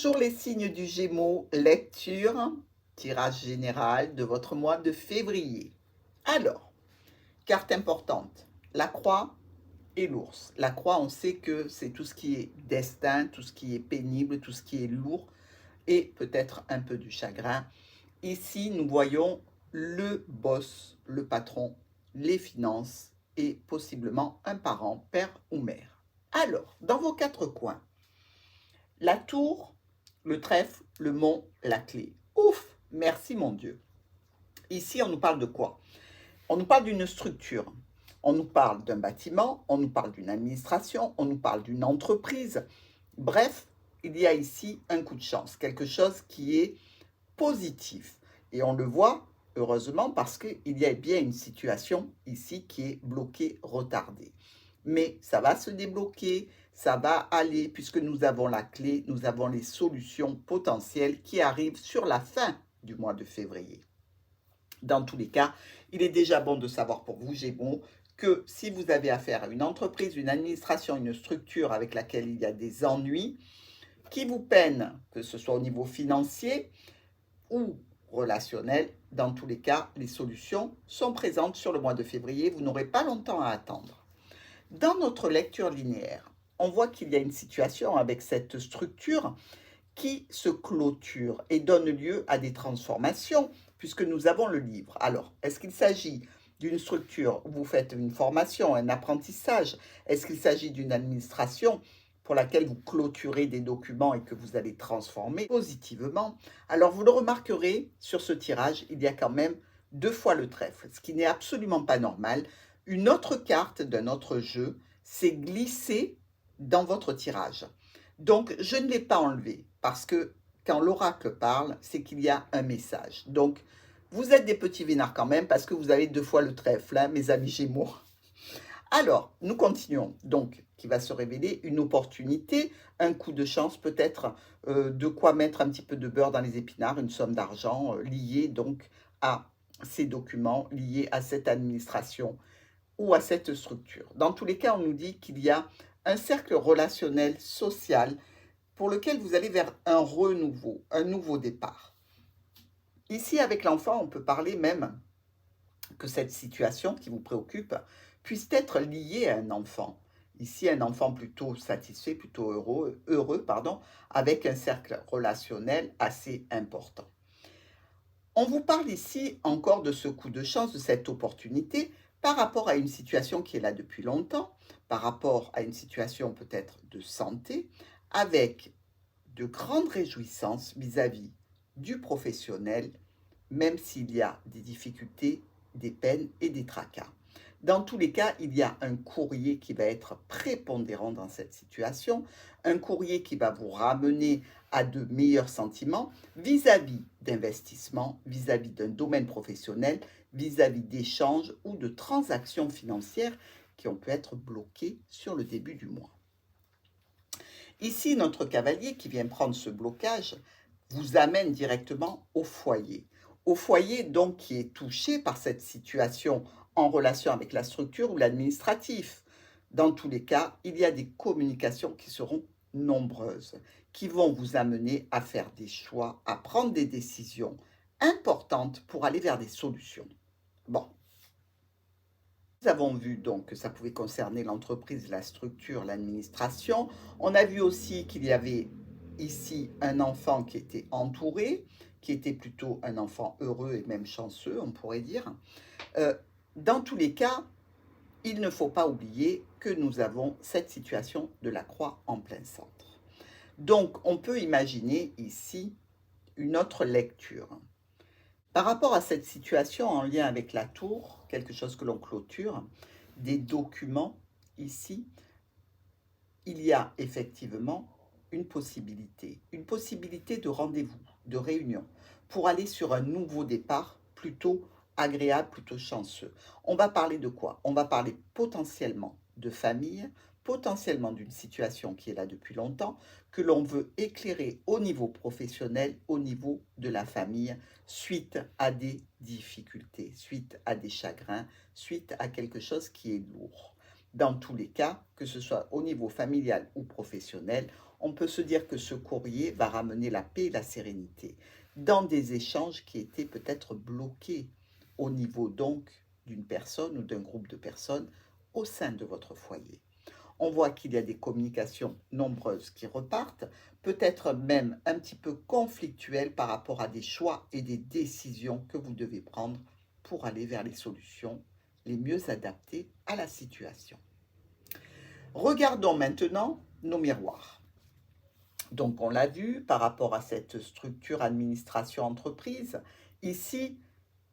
Bonjour les signes du Gémeaux, lecture, tirage général de votre mois de février. Alors, carte importante, la croix et l'ours. La croix, on sait que c'est tout ce qui est destin, tout ce qui est pénible, tout ce qui est lourd et peut-être un peu du chagrin. Ici, nous voyons le boss, le patron, les finances et possiblement un parent, père ou mère. Alors, dans vos quatre coins, la tour, le trèfle, le mont, la clé. Ouf, merci mon Dieu. Ici, on nous parle de quoi? On nous parle d'une structure. On nous parle d'un bâtiment, on nous parle d'une administration, on nous parle d'une entreprise. Bref, il y a ici un coup de chance, quelque chose qui est positif. Et on le voit, heureusement, parce qu'il y a bien une situation ici qui est bloquée, retardée. Mais ça va se débloquer, ça va aller, puisque nous avons la clé, nous avons les solutions potentielles qui arrivent sur la fin du mois de février. Dans tous les cas, il est déjà bon de savoir pour vous, Gémeaux, que si vous avez affaire à une entreprise, une administration, une structure avec laquelle il y a des ennuis, qui vous peinent, que ce soit au niveau financier ou relationnel, dans tous les cas, les solutions sont présentes sur le mois de février. Vous n'aurez pas longtemps à attendre. Dans notre lecture linéaire, on voit qu'il y a une situation avec cette structure qui se clôture et donne lieu à des transformations, puisque nous avons le livre. Alors, est-ce qu'il s'agit d'une structure où vous faites une formation, un apprentissage? Est-ce qu'il s'agit d'une administration pour laquelle vous clôturez des documents et que vous allez transformer positivement? Alors, vous le remarquerez, sur ce tirage, il y a quand même deux fois le trèfle, ce qui n'est absolument pas normal. Une autre carte d'un autre jeu s'est glissée dans votre tirage. Donc, je ne l'ai pas enlevé parce que quand l'oracle parle, c'est qu'il y a un message. Donc, vous êtes des petits vénards quand même parce que vous avez deux fois le trèfle, hein, mes amis Gémeaux. Alors, nous continuons. Donc, qui va se révéler une opportunité, un coup de chance, peut-être de quoi mettre un petit peu de beurre dans les épinards, une somme d'argent liée donc à ces documents, liés à cette administration ou à cette structure. Dans tous les cas, on nous dit qu'il y a un cercle relationnel, social, pour lequel vous allez vers un renouveau, un nouveau départ. Ici, avec l'enfant, on peut parler même que cette situation qui vous préoccupe puisse être liée à un enfant. Ici, un enfant plutôt satisfait, plutôt heureux, avec un cercle relationnel assez important. On vous parle ici encore de ce coup de chance, de cette opportunité, par rapport à une situation qui est là depuis longtemps, par rapport à une situation peut-être de santé, avec de grandes réjouissances vis-à-vis du professionnel, même s'il y a des difficultés, des peines et des tracas. Dans tous les cas, il y a un courrier qui va être prépondérant dans cette situation, un courrier qui va vous ramener à de meilleurs sentiments vis-à-vis d'investissement, vis-à-vis d'un domaine professionnel, vis-à-vis d'échanges ou de transactions financières qui ont pu être bloquées sur le début du mois. Ici, notre cavalier qui vient prendre ce blocage vous amène directement au foyer. Au foyer, donc, qui est touché par cette situation en relation avec la structure ou l'administratif. Dans tous les cas, il y a des communications qui seront nombreuses, qui vont vous amener à faire des choix, à prendre des décisions importantes pour aller vers des solutions. Bon, nous avons vu donc que ça pouvait concerner l'entreprise, la structure, l'administration. On a vu aussi qu'il y avait ici un enfant qui était entouré, qui était plutôt un enfant heureux et même chanceux, on pourrait dire. Dans tous les cas, il ne faut pas oublier que nous avons cette situation de la croix en plein centre. Donc, on peut imaginer ici une autre lecture. Par rapport à cette situation en lien avec la tour, quelque chose que l'on clôture, des documents ici, il y a effectivement une possibilité de rendez-vous, de réunion, pour aller sur un nouveau départ plutôt agréable, plutôt chanceux. On va parler de quoi? On va parler potentiellement de famille, potentiellement d'une situation qui est là depuis longtemps, que l'on veut éclairer au niveau professionnel, au niveau de la famille, suite à des difficultés, suite à des chagrins, suite à quelque chose qui est lourd. Dans tous les cas, que ce soit au niveau familial ou professionnel, on peut se dire que ce courrier va ramener la paix et la sérénité dans des échanges qui étaient peut-être bloqués au niveau donc d'une personne ou d'un groupe de personnes au sein de votre foyer. On voit qu'il y a des communications nombreuses qui repartent, peut-être même un petit peu conflictuelles par rapport à des choix et des décisions que vous devez prendre pour aller vers les solutions les mieux adaptées à la situation. Regardons maintenant nos miroirs. Donc on l'a vu par rapport à cette structure administration-entreprise. Ici,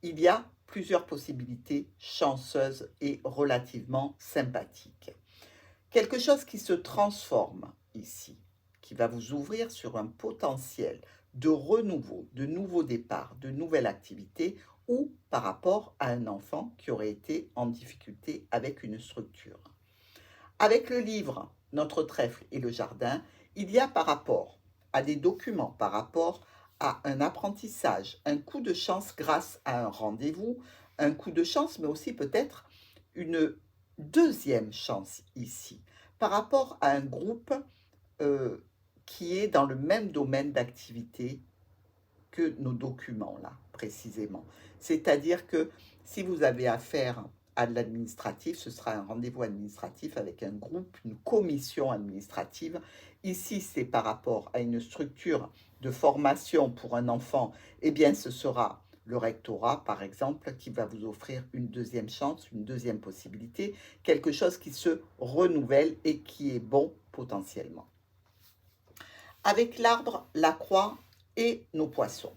il y a plusieurs possibilités chanceuses et relativement sympathiques. Quelque chose qui se transforme ici, qui va vous ouvrir sur un potentiel de renouveau, de nouveaux départs, de nouvelles activités ou par rapport à un enfant qui aurait été en difficulté avec une structure. Avec le livre Notre trèfle et le jardin, il y a par rapport à des documents, par rapport à un apprentissage, un coup de chance grâce à un rendez-vous, un coup de chance, mais aussi peut-être une deuxième chance ici, par rapport à un groupe qui est dans le même domaine d'activité que nos documents là, précisément. C'est-à-dire que si vous avez affaire à de l'administratif, ce sera un rendez-vous administratif avec un groupe, une commission administrative. Ici, c'est par rapport à une structure de formation pour un enfant, eh bien, ce sera le rectorat, par exemple, qui va vous offrir une deuxième chance, une deuxième possibilité, quelque chose qui se renouvelle et qui est bon potentiellement. Avec l'arbre, la croix et nos poissons.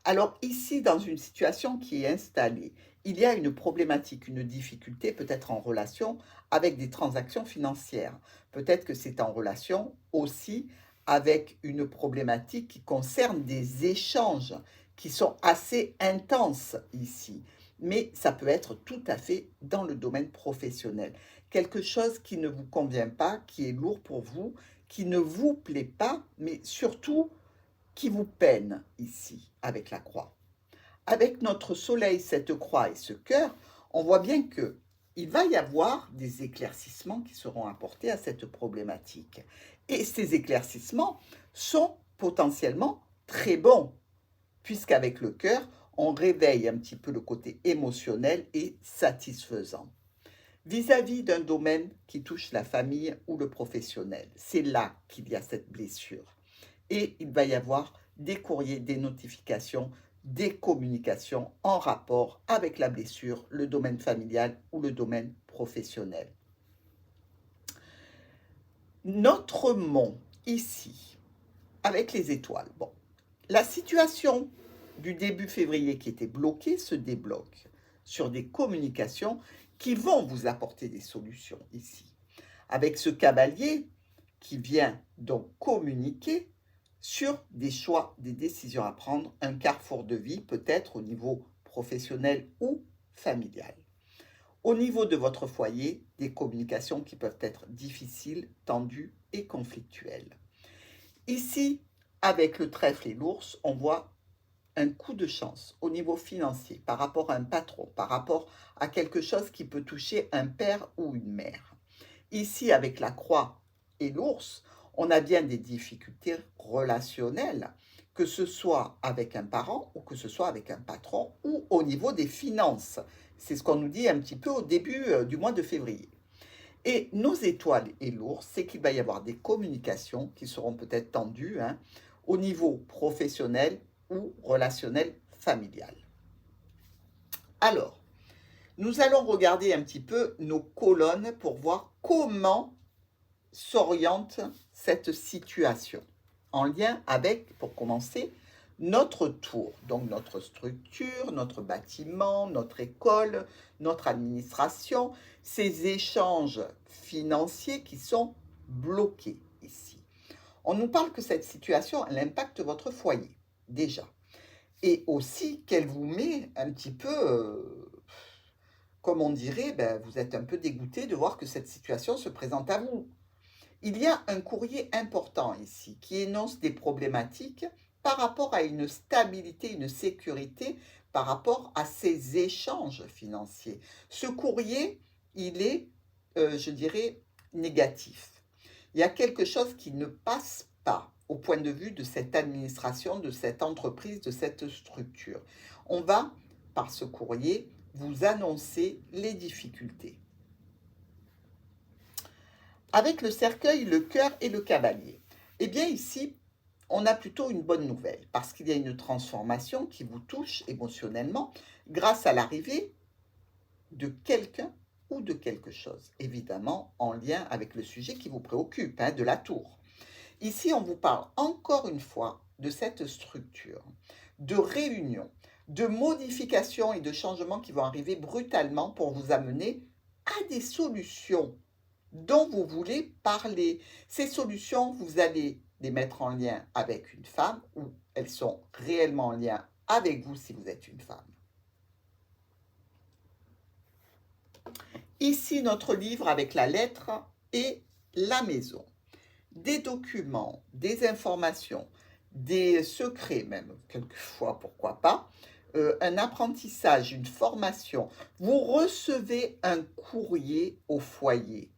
Alors ici, dans une situation qui est installée, il y a une problématique, une difficulté peut-être en relation avec des transactions financières. Peut-être que c'est en relation aussi avec une problématique qui concerne des échanges qui sont assez intenses ici. Mais ça peut être tout à fait dans le domaine professionnel. Quelque chose qui ne vous convient pas, qui est lourd pour vous, qui ne vous plaît pas, mais surtout qui vous peine ici avec la croix. Avec notre soleil, cette croix et ce cœur, on voit bien que il va y avoir des éclaircissements qui seront apportés à cette problématique. Et ces éclaircissements sont potentiellement très bons, puisqu'avec le cœur, on réveille un petit peu le côté émotionnel et satisfaisant. Vis-à-vis d'un domaine qui touche la famille ou le professionnel, c'est là qu'il y a cette blessure. Et il va y avoir des courriers, des notifications, des communications en rapport avec la blessure, le domaine familial ou le domaine professionnel. Notre mont ici, avec les étoiles, bon, la situation du début février qui était bloquée se débloque sur des communications qui vont vous apporter des solutions ici. Avec ce cavalier qui vient donc communiquer sur des choix, des décisions à prendre, un carrefour de vie peut-être au niveau professionnel ou familial. Au niveau de votre foyer, des communications qui peuvent être difficiles, tendues et conflictuelles. Ici, avec le trèfle et l'ours, on voit un coup de chance au niveau financier par rapport à un patron, par rapport à quelque chose qui peut toucher un père ou une mère. Ici, avec la croix et l'ours, on a bien des difficultés relationnelles, que ce soit avec un parent ou que ce soit avec un patron ou au niveau des finances. C'est ce qu'on nous dit un petit peu au début du mois de février. Et nos étoiles et l'ours, c'est qu'il va y avoir des communications qui seront peut-être tendues au niveau professionnel ou relationnel familial. Alors, nous allons regarder un petit peu nos colonnes pour voir comment s'oriente cette situation en lien avec, pour commencer, notre tour, donc notre structure, notre bâtiment, notre école, notre administration, ces échanges financiers qui sont bloqués ici. On nous parle que cette situation, elle impacte votre foyer, déjà. Et aussi qu'elle vous met un petit peu, comme on dirait, vous êtes un peu dégoûté de voir que cette situation se présente à vous. Il y a un courrier important ici qui énonce des problématiques par rapport à une stabilité, une sécurité, par rapport à ces échanges financiers. Ce courrier, il est, je dirais, négatif. Il y a quelque chose qui ne passe pas au point de vue de cette administration, de cette entreprise, de cette structure. On va, par ce courrier, vous annoncer les difficultés. Avec le cercueil, le cœur et le cavalier. Eh bien ici, on a plutôt une bonne nouvelle, parce qu'il y a une transformation qui vous touche émotionnellement grâce à l'arrivée de quelqu'un ou de quelque chose, évidemment en lien avec le sujet qui vous préoccupe, de la tour. Ici, on vous parle encore une fois de cette structure, de réunion, de modifications et de changements qui vont arriver brutalement pour vous amener à des solutions dont vous voulez parler. Ces solutions, vous allez les mettre en lien avec une femme ou elles sont réellement en lien avec vous si vous êtes une femme. Ici, notre livre avec la lettre et la maison. Des documents, des informations, des secrets même, quelquefois, pourquoi pas, un apprentissage, une formation. Vous recevez un courrier au foyer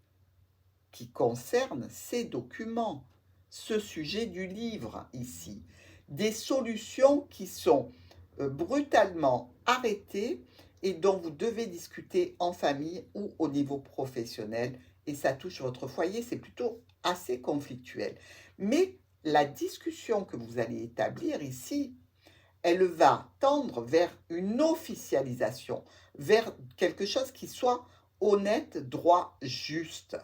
qui concerne ces documents, ce sujet du livre ici. Des solutions qui sont brutalement arrêtées et dont vous devez discuter en famille ou au niveau professionnel. Et ça touche votre foyer, c'est plutôt assez conflictuel. Mais la discussion que vous allez établir ici, elle va tendre vers une officialisation, vers quelque chose qui soit honnête, droit, juste.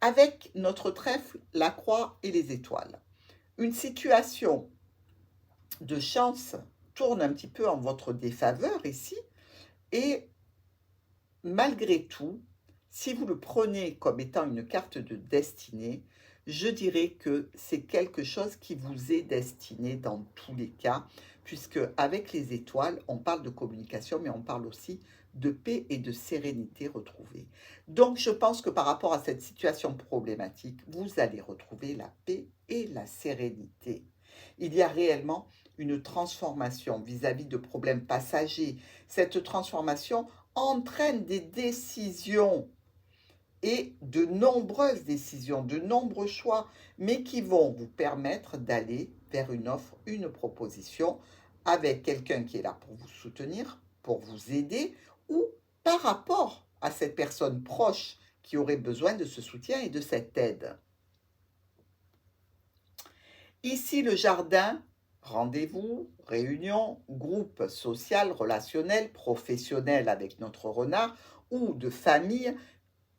Avec notre trèfle, la croix et les étoiles. Une situation de chance tourne un petit peu en votre défaveur ici, et malgré tout, si vous le prenez comme étant une carte de destinée, je dirais que c'est quelque chose qui vous est destiné dans tous les cas, puisque avec les étoiles, on parle de communication, mais on parle aussi de paix et de sérénité retrouvée. Donc, je pense que par rapport à cette situation problématique, vous allez retrouver la paix et la sérénité. Il y a réellement une transformation vis-à-vis de problèmes passagers. Cette transformation entraîne des décisions et de nombreuses décisions, de nombreux choix, mais qui vont vous permettre d'aller vers une offre, une proposition avec quelqu'un qui est là pour vous soutenir, pour vous aider ou par rapport à cette personne proche qui aurait besoin de ce soutien et de cette aide. Ici, le jardin, rendez-vous, réunion, groupe social, relationnel, professionnel avec notre renard ou de famille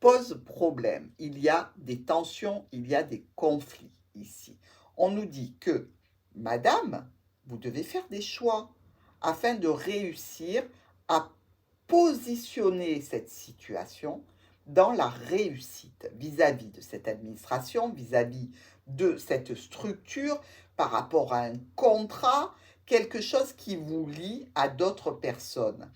pose problème. Il y a des tensions, il y a des conflits ici. On nous dit que, madame, vous devez faire des choix afin de réussir à positionner cette situation dans la réussite vis-à-vis de cette administration, vis-à-vis de cette structure, par rapport à un contrat, quelque chose qui vous lie à d'autres personnes.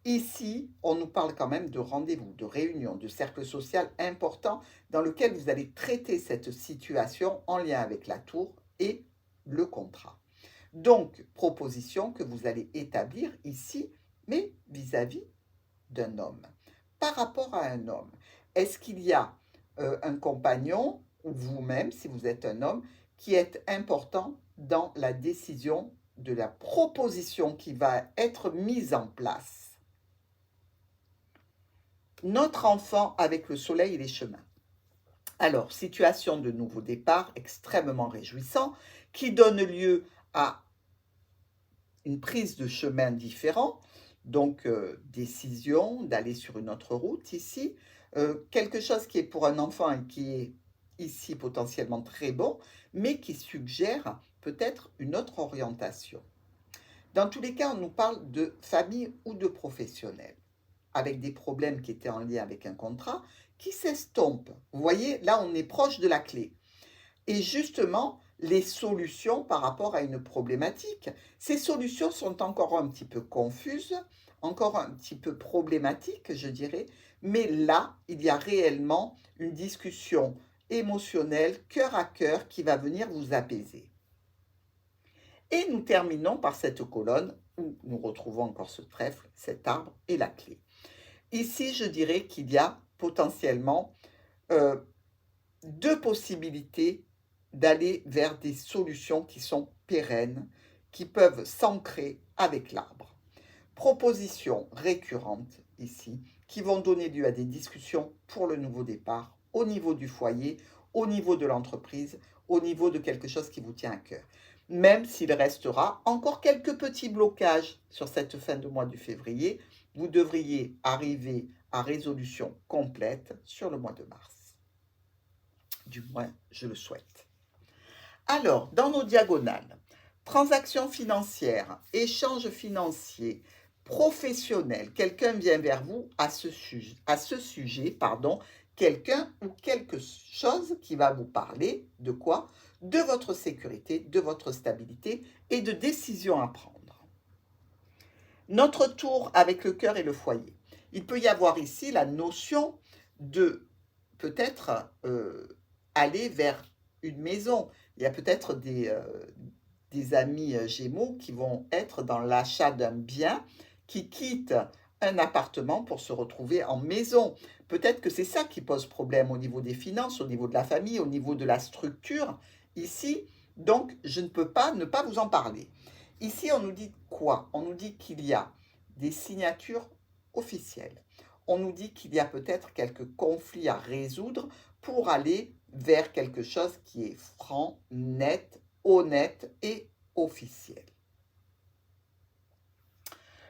Ici, on nous parle quand même de rendez-vous, de réunion, de cercle social important dans lequel vous allez traiter cette situation en lien avec la tour et le contrat. Donc, proposition que vous allez établir ici, mais vis-à-vis d'un homme. Par rapport à un homme, est-ce qu'il y a un compagnon ou vous-même, si vous êtes un homme, qui est important dans la décision de la proposition qui va être mise en place? Notre enfant avec le soleil et les chemins. Alors, situation de nouveau départ extrêmement réjouissant qui donne lieu à une prise de chemin différent, donc décision d'aller sur une autre route ici, quelque chose qui est pour un enfant et qui est ici potentiellement très bon, mais qui suggère peut-être une autre orientation. Dans tous les cas, on nous parle de famille ou de professionnel, avec des problèmes qui étaient en lien avec un contrat, qui s'estompent. Vous voyez, là, on est proche de la clé. Et justement, les solutions par rapport à une problématique, ces solutions sont encore un petit peu confuses, encore un petit peu problématiques, je dirais, mais là, il y a réellement une discussion émotionnelle, cœur à cœur, qui va venir vous apaiser. Et nous terminons par cette colonne où nous retrouvons encore ce trèfle, cet arbre et la clé. Ici, je dirais qu'il y a potentiellement deux possibilités d'aller vers des solutions qui sont pérennes, qui peuvent s'ancrer avec l'arbre. Propositions récurrentes ici, qui vont donner lieu à des discussions pour le nouveau départ, au niveau du foyer, au niveau de l'entreprise, au niveau de quelque chose qui vous tient à cœur. Même s'il restera encore quelques petits blocages sur cette fin de mois de février, vous devriez arriver à résolution complète sur le mois de mars. Du moins, je le souhaite. Alors, dans nos diagonales, transactions financières, échanges financiers, professionnels, quelqu'un vient vers vous à ce sujet, quelqu'un ou quelque chose qui va vous parler de quoi? De votre sécurité, de votre stabilité et de décisions à prendre. Notre tour avec le cœur et le foyer. Il peut y avoir ici la notion de peut-être aller vers une maison. Il y a peut-être des amis Gémeaux qui vont être dans l'achat d'un bien, qui quittent un appartement pour se retrouver en maison. Peut-être que c'est ça qui pose problème au niveau des finances, au niveau de la famille, au niveau de la structure. Ici, donc, je ne peux pas ne pas vous en parler. Ici, on nous dit quoi? On nous dit qu'il y a des signatures officielles. On nous dit qu'il y a peut-être quelques conflits à résoudre pour aller vers quelque chose qui est franc, net, honnête et officiel.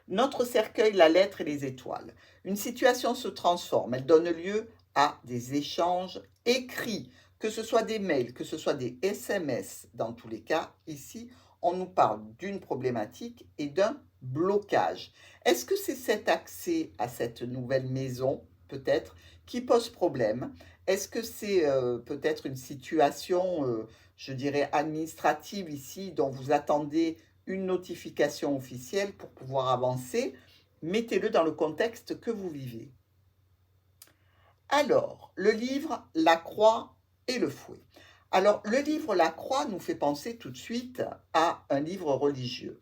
Notre cercueil, la lettre et les étoiles. Une situation se transforme, elle donne lieu à des échanges écrits, que ce soit des mails, que ce soit des SMS. Dans tous les cas, ici, on nous parle d'une problématique et d'un blocage. Est-ce que c'est cet accès à cette nouvelle maison, peut-être, qui pose problème? Est-ce que c'est peut-être une situation, je dirais, administrative ici, dont vous attendez une notification officielle pour pouvoir avancer? Mettez-le dans le contexte que vous vivez. Alors, le livre La Croix et le fouet. Alors, le livre La Croix nous fait penser tout de suite à un livre religieux.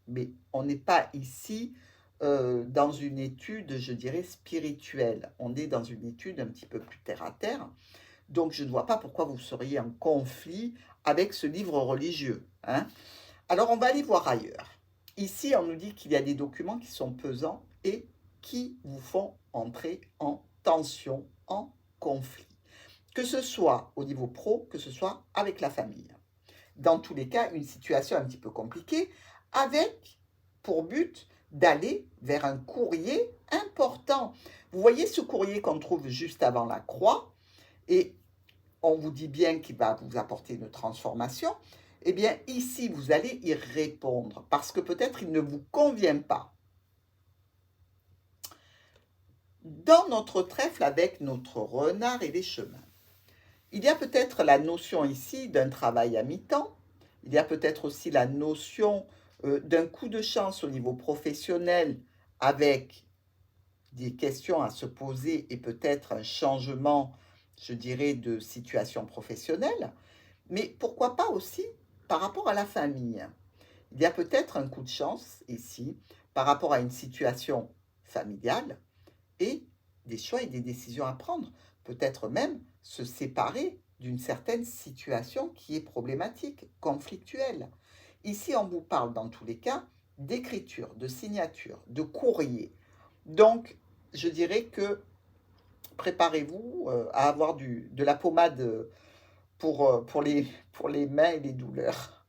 Mais on n'est pas ici dans une étude, je dirais, spirituelle. On est dans une étude un petit peu plus terre à terre. Donc, je ne vois pas pourquoi vous seriez en conflit avec ce livre religieux. Hein. Alors, on va aller voir ailleurs. Ici, on nous dit qu'il y a des documents qui sont pesants et qui vous font entrer en tension, en conflit. Que ce soit au niveau pro, que ce soit avec la famille. Dans tous les cas, une situation un petit peu compliquée, avec pour but d'aller vers un courrier important. Vous voyez ce courrier qu'on trouve juste avant la croix, et on vous dit bien qu'il va vous apporter une transformation. Eh bien, ici, vous allez y répondre, parce que peut-être il ne vous convient pas. Dans notre trèfle avec notre renard et les chemins, il y a peut-être la notion ici d'un travail à mi-temps. Il y a peut-être aussi la notion d'un coup de chance au niveau professionnel avec des questions à se poser et peut-être un changement, je dirais, de situation professionnelle. Mais pourquoi pas aussi par rapport à la famille? Il y a peut-être un coup de chance ici par rapport à une situation familiale et des choix et des décisions à prendre. Peut-être même se séparer d'une certaine situation qui est problématique, conflictuelle. Ici, on vous parle dans tous les cas d'écriture, de signature, de courrier. Donc, je dirais que préparez-vous à avoir de la pommade pour les mains et les douleurs.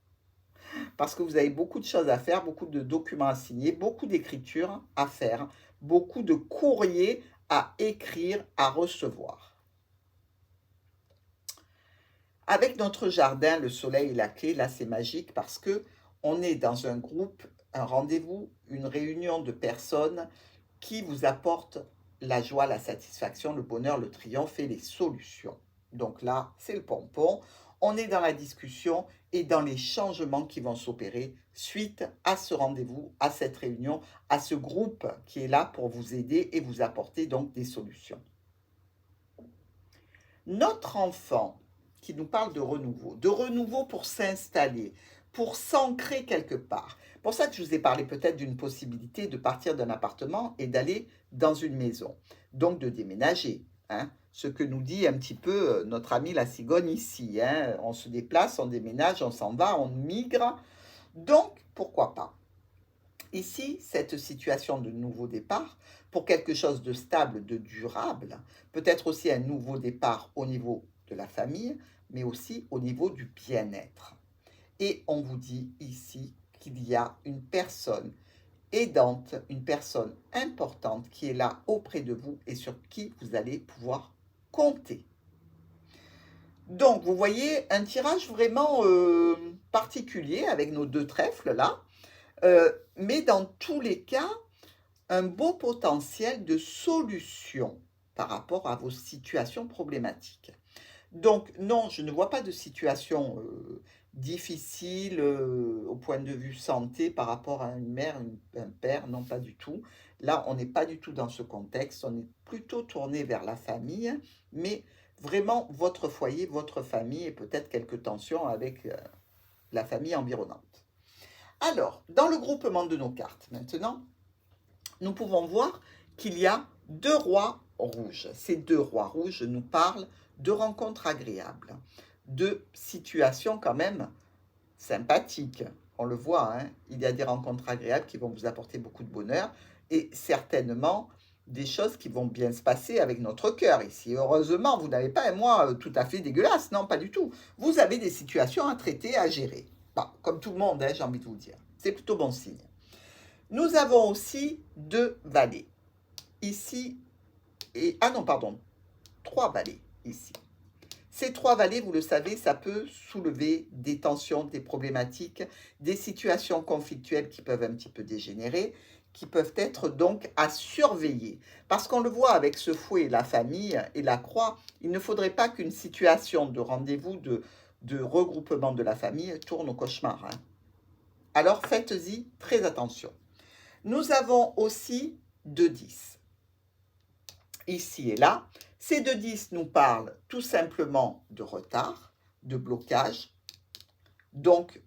Parce que vous avez beaucoup de choses à faire, beaucoup de documents à signer, beaucoup d'écriture à faire, beaucoup de courriers à écrire, à recevoir. Avec notre jardin, le soleil et la clé, là c'est magique parce que on est dans un groupe, un rendez-vous, une réunion de personnes qui vous apportent la joie, la satisfaction, le bonheur, le triomphe et les solutions. Donc là, c'est le pompon. On est dans la discussion et dans les changements qui vont s'opérer suite à ce rendez-vous, à cette réunion, à ce groupe qui est là pour vous aider et vous apporter donc des solutions. Notre enfant qui nous parle de renouveau pour s'installer, pour s'ancrer quelque part. Pour ça que je vous ai parlé peut-être d'une possibilité de partir d'un appartement et d'aller dans une maison. Donc de déménager hein, ce que nous dit un petit peu notre ami la cigogne ici, hein. On se déplace, on déménage, on s'en va, on migre. Donc, pourquoi pas? Ici, cette situation de nouveau départ, pour quelque chose de stable, de durable, peut-être aussi un nouveau départ au niveau de la famille, mais aussi au niveau du bien-être. Et on vous dit ici qu'il y a une personne aidante, une personne importante qui est là auprès de vous et sur qui vous allez pouvoir compter. Donc, vous voyez un tirage vraiment particulier avec nos deux trèfles là, mais dans tous les cas, un beau potentiel de solution par rapport à vos situations problématiques. Donc non, je ne vois pas de situation difficile au point de vue santé par rapport à une mère, un père, non pas du tout. Là, on n'est pas du tout dans ce contexte, on est plutôt tourné vers la famille, mais vraiment votre foyer, votre famille et peut-être quelques tensions avec la famille environnante. Alors, dans le groupement de nos cartes maintenant, nous pouvons voir qu'il y a deux rois rouges. Ces deux rois rouges nous parlent de rencontres agréables, de situations quand même sympathiques. On le voit, hein, il y a des rencontres agréables qui vont vous apporter beaucoup de bonheur et certainement des choses qui vont bien se passer avec notre cœur ici. Heureusement, vous n'avez pas un mois tout à fait dégueulasse, non, pas du tout. Vous avez des situations à traiter, à gérer. Bah, comme tout le monde, hein, j'ai envie de vous dire. C'est plutôt bon signe. Nous avons aussi deux valets. Ici, ah non, pardon, trois valets ici. Ces trois valets, vous le savez, ça peut soulever des tensions, des problématiques, des situations conflictuelles qui peuvent un petit peu dégénérer, qui peuvent être donc à surveiller. Parce qu'on le voit avec ce fouet, la famille et la croix, il ne faudrait pas qu'une situation de rendez-vous, de regroupement de la famille tourne au cauchemar, hein. Alors faites-y très attention. Nous avons aussi 2-10. Ici et là, ces 2-10 nous parlent tout simplement de retard, de blocage. Donc,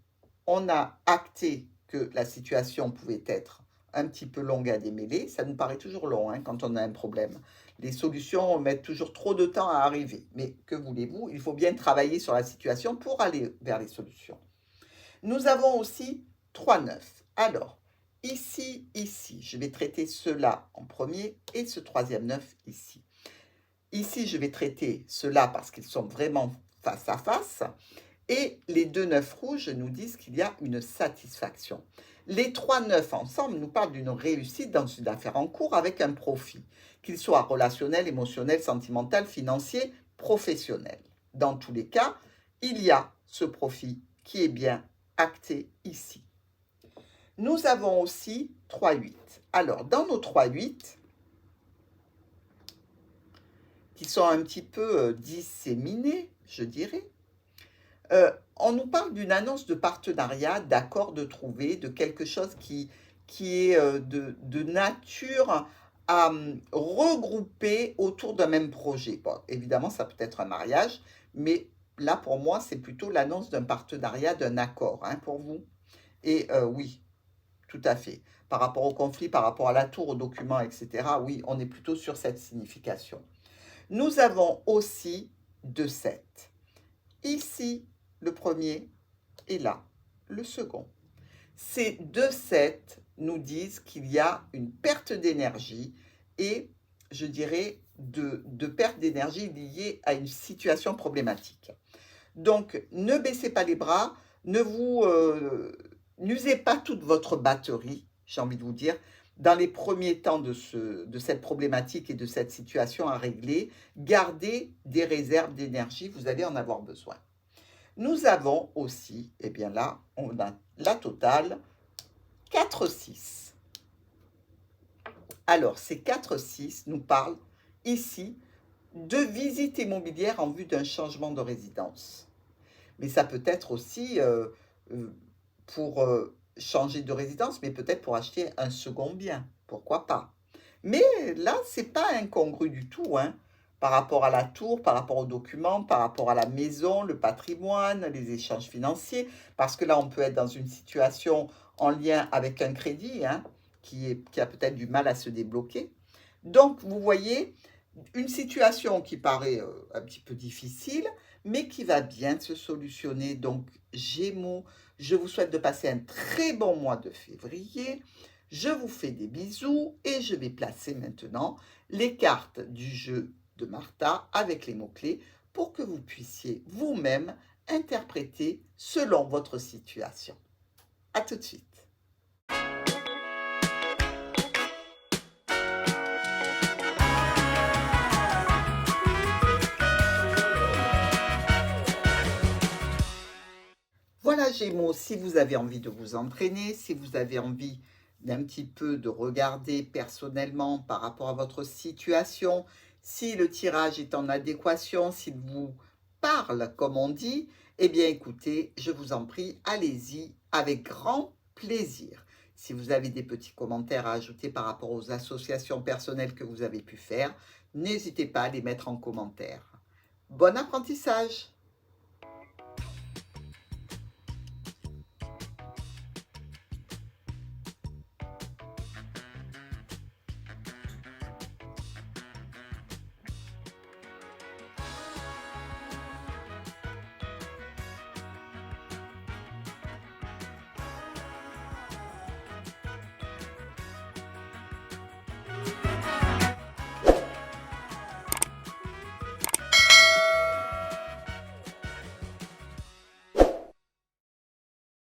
on a acté que la situation pouvait être un petit peu longue à démêler. Ça nous paraît toujours long hein, quand on a un problème. Les solutions mettent toujours trop de temps à arriver. Mais que voulez-vous? Il faut bien travailler sur la situation pour aller vers les solutions. Nous avons aussi 3-9. Alors, ici, je vais traiter cela en premier et ce troisième 9 ici. Ici, je vais traiter cela parce qu'ils sont vraiment face à face. Et les deux 9 rouges nous disent qu'il y a une satisfaction. Les 3 9 ensemble nous parlent d'une réussite dans une affaire en cours avec un profit, qu'il soit relationnel, émotionnel, sentimental, financier, professionnel. Dans tous les cas, il y a ce profit qui est bien acté ici. Nous avons aussi 3-8. Alors, dans nos 3-8, qui sont un petit peu disséminés, je dirais, on nous parle d'une annonce de partenariat, d'accord de trouver, de quelque chose qui est de nature à regrouper autour d'un même projet. Bon, évidemment, ça peut être un mariage, mais là, pour moi, c'est plutôt l'annonce d'un partenariat, d'un accord, hein, pour vous. Et oui, tout à fait. Par rapport au conflit, par rapport à la tour, aux documents, etc., oui, on est plutôt sur cette signification. Nous avons aussi 2-7. Ici, le premier, et là, le second. Ces 2-7 nous disent qu'il y a une perte d'énergie et, je dirais, de perte d'énergie liée à une situation problématique. Donc, ne baissez pas les bras, ne vous n'usez pas toute votre batterie, j'ai envie de vous dire, dans les premiers temps de cette problématique et de cette situation à régler. Gardez des réserves d'énergie, vous allez en avoir besoin. Nous avons aussi, eh bien là, on a la totale 4-6. Alors, ces 4-6 nous parlent ici de visite immobilière en vue d'un changement de résidence. Mais ça peut être aussi pour changer de résidence, mais peut-être pour acheter un second bien. Pourquoi pas? Mais là, c'est pas incongru du tout, hein, par rapport à la tour, par rapport aux documents, par rapport à la maison, le patrimoine, les échanges financiers, parce que là, on peut être dans une situation en lien avec un crédit, hein, qui a peut-être du mal à se débloquer. Donc, vous voyez, Une situation qui paraît un petit peu difficile, mais qui va bien se solutionner. Donc, Gémeaux, je vous souhaite de passer un très bon mois de février. Je vous fais des bisous et je vais placer maintenant les cartes du jeu de Martha avec les mots-clés pour que vous puissiez vous-même interpréter selon votre situation. À tout de suite. Voilà Gémeaux, si vous avez envie de vous entraîner, si vous avez envie d'un petit peu de regarder personnellement par rapport à votre situation, si le tirage est en adéquation, s'il vous parle comme on dit, eh bien écoutez, je vous en prie, allez-y avec grand plaisir. Si vous avez des petits commentaires à ajouter par rapport aux associations personnelles que vous avez pu faire, n'hésitez pas à les mettre en commentaire. Bon apprentissage!